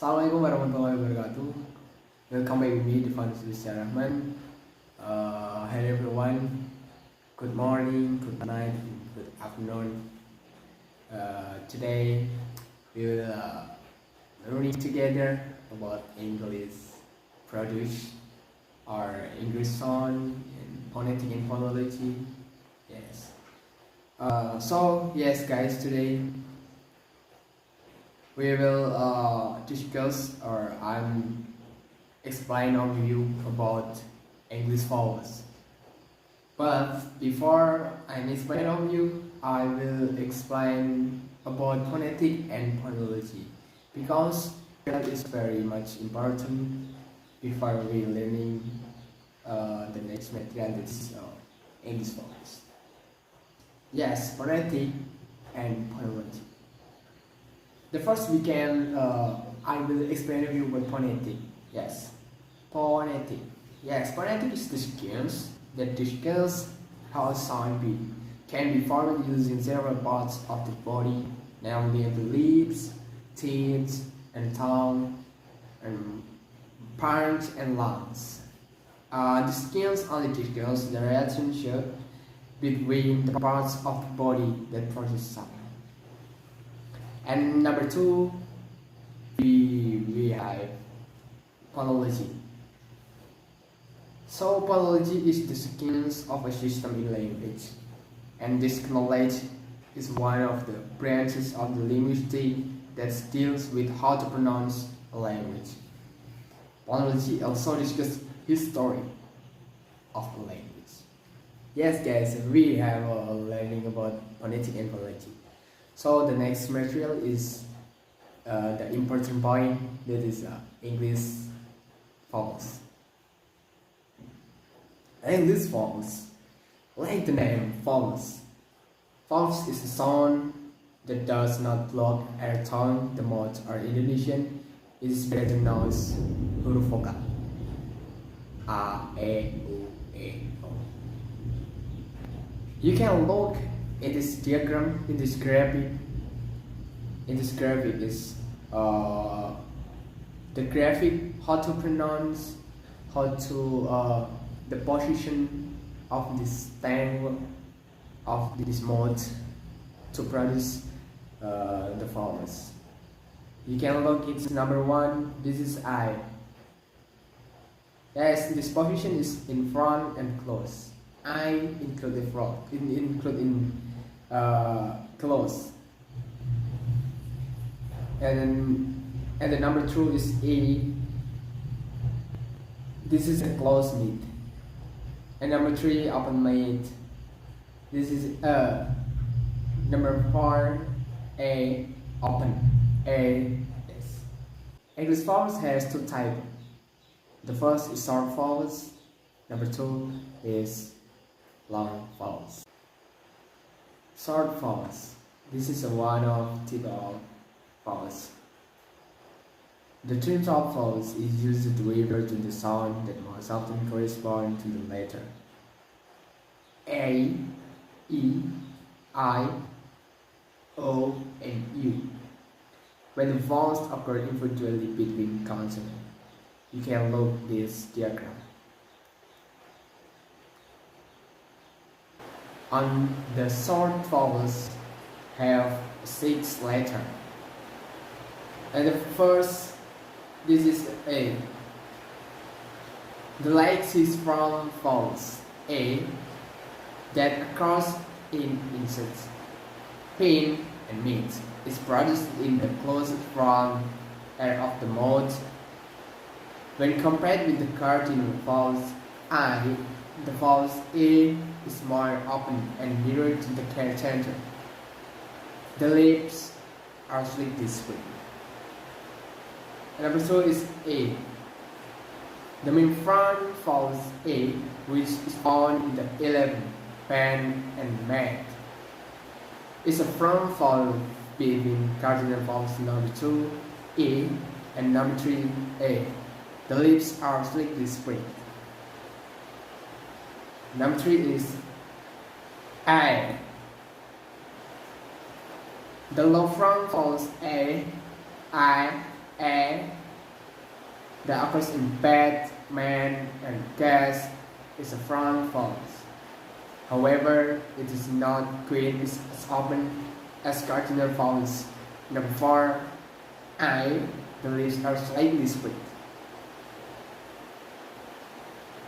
Assalamualaikum warahmatullahi wabarakatuh. Welcome back with me, DevanoS.R. Hello everyone. Good morning, good night, good afternoon. Today we will learning together about English produce or English sound and phonetic and phonology. Yes. Yes, guys. Today we will discuss or I'm explain on you about English vowels. But before I explain on you, I will explain about phonetic and phonology because that is very much important before we learning the next material, that is English vowels. Yes, phonetic and phonology. The first we can, I will explain to you about phonetic. Yes, phonetic. Yes, phonetic is the skills that discuss how a sound can be formed using several parts of the body, namely the lips, teeth, and tongue, and palms and lungs. The skills only discuss the relationship between the parts of the body that produce sound. And number two, we have phonology. So phonology is the science of a system in language, and this knowledge is one of the branches of the linguistics that deals with how to pronounce a language. Phonology also discusses history of the language. Yes, guys, we have learning about phonetic and phonology. So the next material is the important point, that is English vowels. English vowels, like the name vowels. Vowels is a sound that does not block air tone, the mouth or Indonesian. It is better known as huruf vokal. A, E, O. You can look at this diagram, in this graphic. In this graphic is the graphic how to pronounce, how to the position of this tangle of this mode to produce the vowels. You can look, it's number one. This is I. Yes, this position is in front and close. I include the front, include in close. And the number two is A. This is a close mid. And number three, open mid. This is number four, A, open. A, yes. English vowels has two types. The first is short vowels. Number two is long vowels. Short vowels. This is one of type of vowels. The term of vowels is used to refer to the sound that most often correspond to the letter A, E, I, O, and U. When the vowels occur individually between consonants, you can look this diagram. On the short vowels have 6 letters. And the first, this is A. The legs is from vowels A that occurs in insects, pin and meat is produced in the closed front area of the mouth. When compared with the cardinal vowels I, the vowels A is more open and nearer to the center. The lips are slit this way. Number two is A. The main front vowels A, which is found in the 11, pen and mat, is a front vowel between cardinal vowels number 2, A, and number 3, A. The lips are slightly split. Number 3 is I. The low front vowels A, I, A that occurs in bed, man, and gas is a front false. However, it is not created as often as cardinal false. Number 4, I, the leaves are slightly split.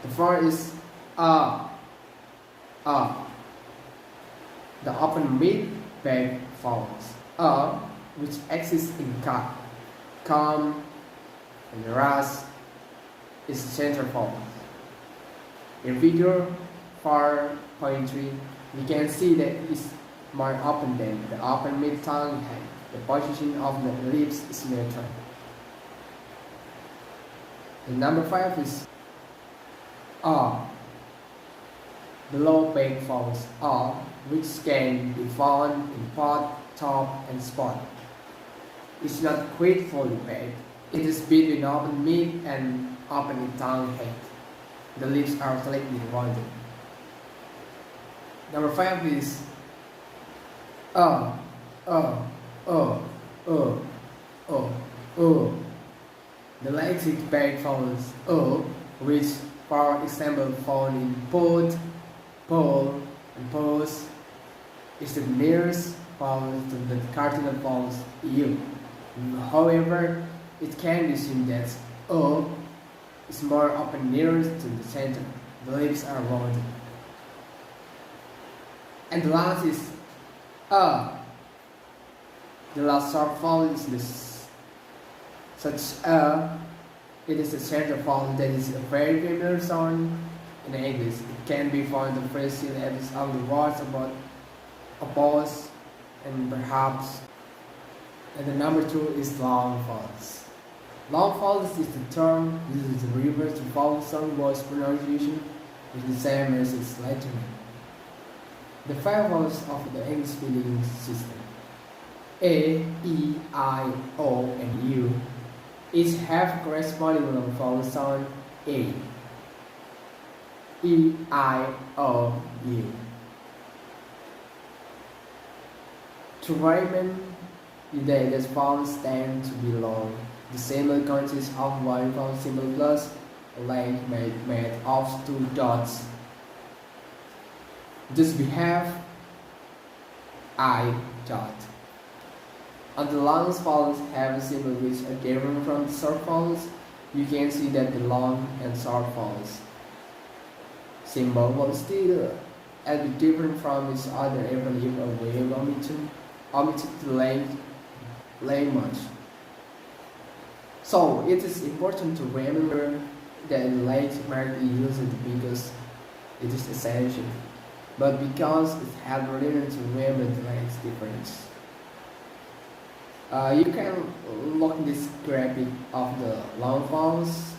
The 4 is A, the open mid-back false. A, which exists in calm, and Ras is center false. In figure 4.3, we can see that it's more open than the open mid-tongue head. The position of the lips is neutral. And number 5 is R, the low back false R, which can be found in pot, top, and spot. It's not quite fully back. It is between open mid and open tongue head. The lips are slightly rounded. Number 5 is the lactic back false which for example found in pot, pole, and pose is the nearest false to the cardinal false U. However, it can be seen that O is more often nearest to the center. The lips are rounded. And the last is A. The last short false is this. Such A, it is a center false that is a very familiar sound in English. It can be found in the first syllables of the words about oppose and perhaps. And the number 2 is long false. Long false is the term used to refer to false some voice pronunciation is the same as its lettering. The 5 vowels of the English spelling system A, E, I, O, and U each have corresponding long vowel sound A, E, I, O, U. To rhyme the vowels tend to be long. The symbol consists of one vowel symbol plus a length made of 2 dots. Thus we have I dot. On the long vowels have a symbol which are different from the short vowels. You can see that the long and short vowels symbol will still be different from each other even if a way omitted the length much. So it is important to remember that length might be used because it is essential, but because it helps learners to remember the length difference. You can look at this graphic of the long vowels.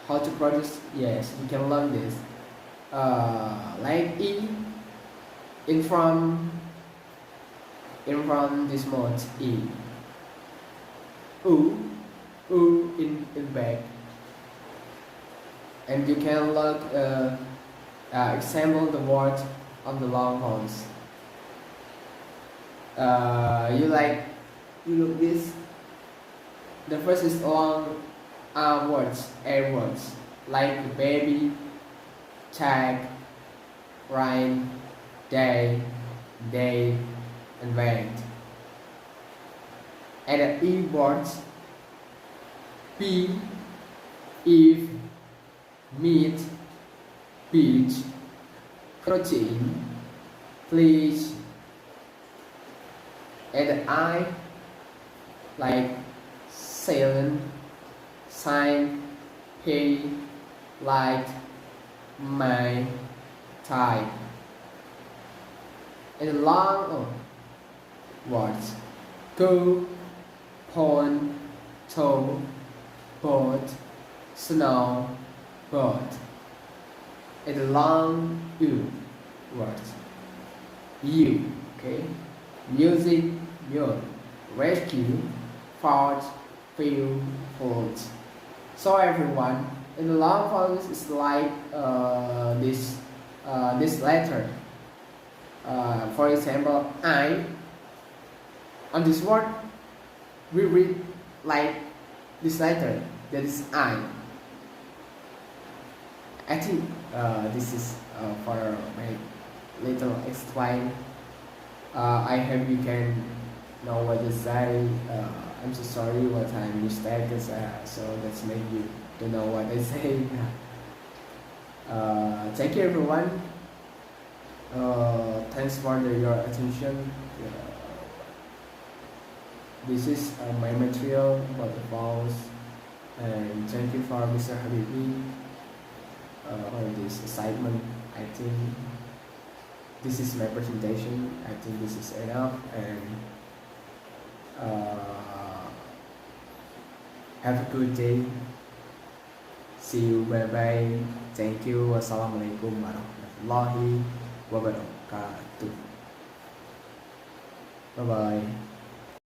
How to produce? Yes, you can learn this. Like E in front this mode E. U in back. And you can look example the word of the long vowels. You look this. The first is long words, A words, like baby, tag, rain, day, and wait. And the E words, be, if, meat, beach, protein, please. And the I, like silent, sign, pay, light, my, tie. And the long words, go, pond, toe, boat, snow, boat. And the long U words, you, okay? Music, mute, rescue, fart, feel, food. So everyone, in the long vowels is like this letter. For example, I. On this word, we read like this letter, that is I. I think this is for my little explain. I hope you can know what to say. I'm so sorry what I mistake so that's make you to know what I say. Thank you everyone. Thanks for your attention. This is my material about the vowels, and thank you for Mr. Habibi for this assignment. I think this is my presentation. I think this is enough, and have a good day. See you. Bye bye. Thank you. Wassalamualaikum warahmatullahi wabarakatuh. Bye bye.